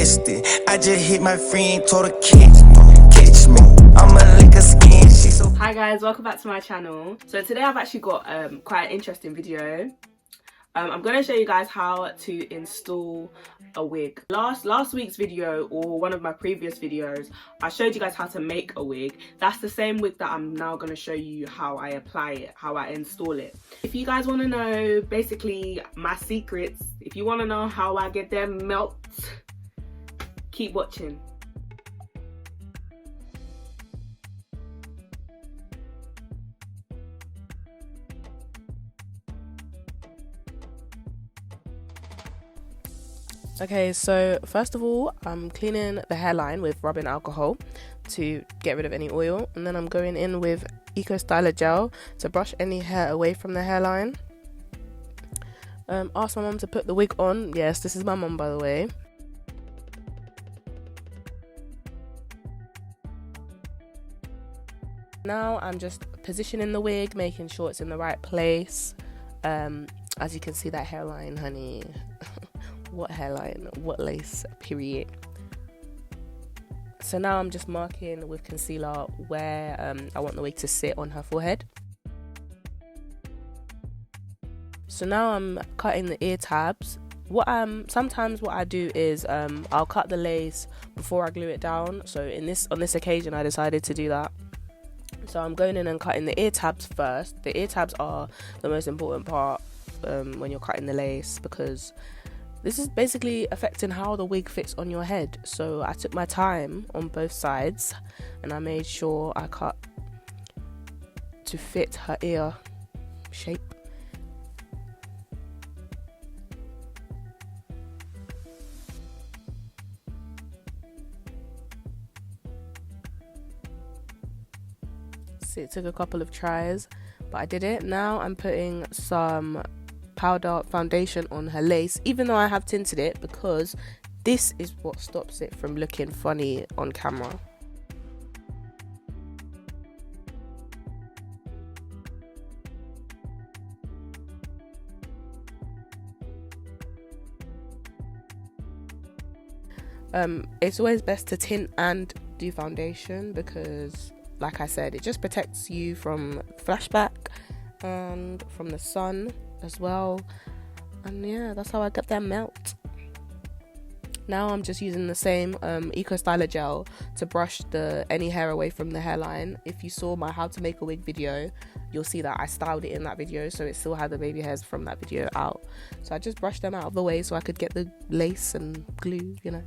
missed it. I just hit my friend, told her catch me. I'ma lick her skin, she so. Hi guys, welcome back to my channel. So today I've actually got quite an interesting video. I'm going to show you guys how to install a wig. Last week's video, or one of my previous videos, I showed you guys how to make a wig. That's the same wig that I'm now going to show you how I apply it, how I install it. If you guys want to know basically my secrets, if you want to know how I get them melts, keep watching. Okay, so first of all, I'm cleaning the hairline with rubbing alcohol to get rid of any oil, and then I'm going in with Eco Styler gel to brush any hair away from the hairline. Ask my mum to put the wig on. Yes, this is my mum, by the way. Now I'm just positioning the wig, making sure it's in the right place. As you can see, that hairline, honey. What hairline, what lace, period. So now I'm just marking with concealer where I want the wig to sit on her forehead. So now I'm cutting the ear tabs. Sometimes what I do is I'll cut the lace before I glue it down. So on this occasion I decided to do that. So I'm going in and cutting the ear tabs first. The ear tabs are the most important part when you're cutting the lace, because this is basically affecting how the wig fits on your head. So I took my time on both sides and I made sure I cut to fit her ear shape. So it took a couple of tries, but I did it. Now I'm putting some powder foundation on her lace, even though I have tinted it, because this is what stops it from looking funny on camera. It's always best to tint and do foundation, because like I said, it just protects you from flashback and from the sun as well. And yeah, that's how I get that melt. Now I'm just using the same Eco Styler gel to brush any hair away from the hairline. If you saw my how to make a wig video, you'll see that I styled it in that video, so it still had the baby hairs from that video out. So I just brushed them out of the way so I could get the lace and glue, you know.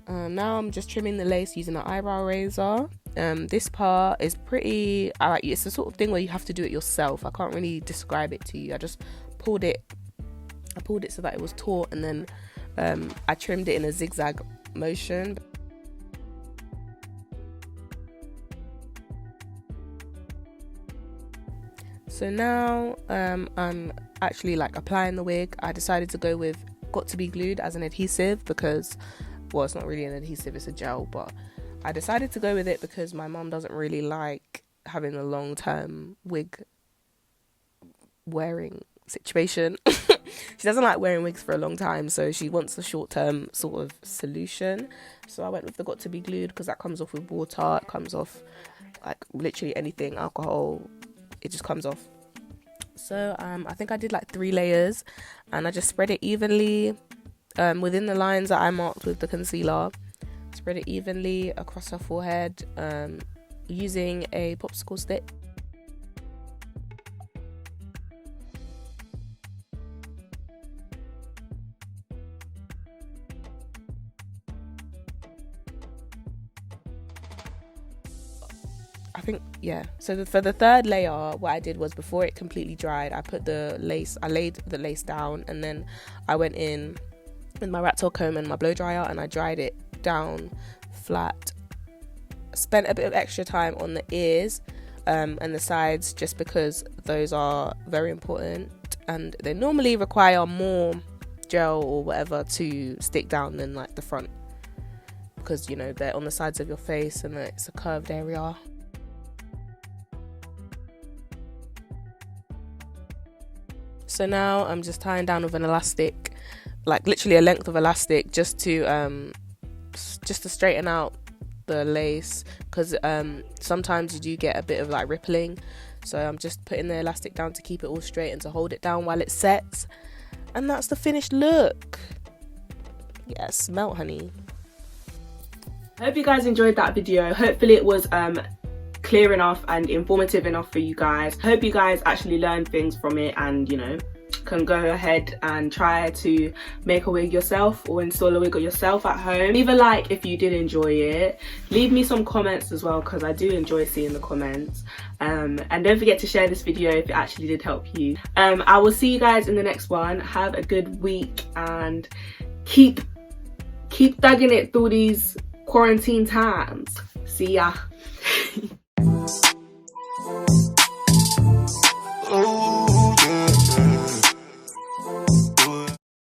Now I'm just trimming the lace using an eyebrow razor. This part is pretty, it's the sort of thing where you have to do it yourself. I can't really describe it to you. I just pulled it so that it was taut, and then I trimmed it in a zigzag motion. So now I'm actually applying the wig. I decided to go with Got to Be Glued as an adhesive because, well, it's not really an adhesive, it's a gel, but I decided to go with it because my mum doesn't really like having a long-term wig wearing situation. She doesn't like wearing wigs for a long time, so she wants a short-term sort of solution. So I went with the Got to Be Glued because that comes off with water. It comes off literally anything, alcohol, it just comes off. So I think I did 3 layers, and I just spread it evenly within the lines that I marked with the concealer. Spread it evenly across her forehead using a popsicle stick. I think, yeah. So for the third layer, what I did was, before it completely dried, I laid the lace down, and then I went in with my rat tail comb and my blow dryer, and I dried it down flat. Spent a bit of extra time on the ears and the sides, just because those are very important and they normally require more gel or whatever to stick down than the front, because, you know, they're on the sides of your face and it's a curved area. So now I'm just tying down with an elastic like literally a length of elastic just to straighten out the lace, because sometimes you do get a bit of like rippling. So I'm just putting the elastic down to keep it all straight and to hold it down while it sets. And that's the finished look. Yes, melt, honey. I hope you guys enjoyed that video. Hopefully it was clear enough and informative enough for you guys. I hope you guys actually learned things from it and, you know, can go ahead and try to make a wig yourself or install a wig yourself at home. Leave a like if you did enjoy it. Leave me some comments as well, because I do enjoy seeing the comments. And don't forget to share this video if it actually did help you. I will see you guys in the next one. Have a good week and keep thugging it through these quarantine times. See ya.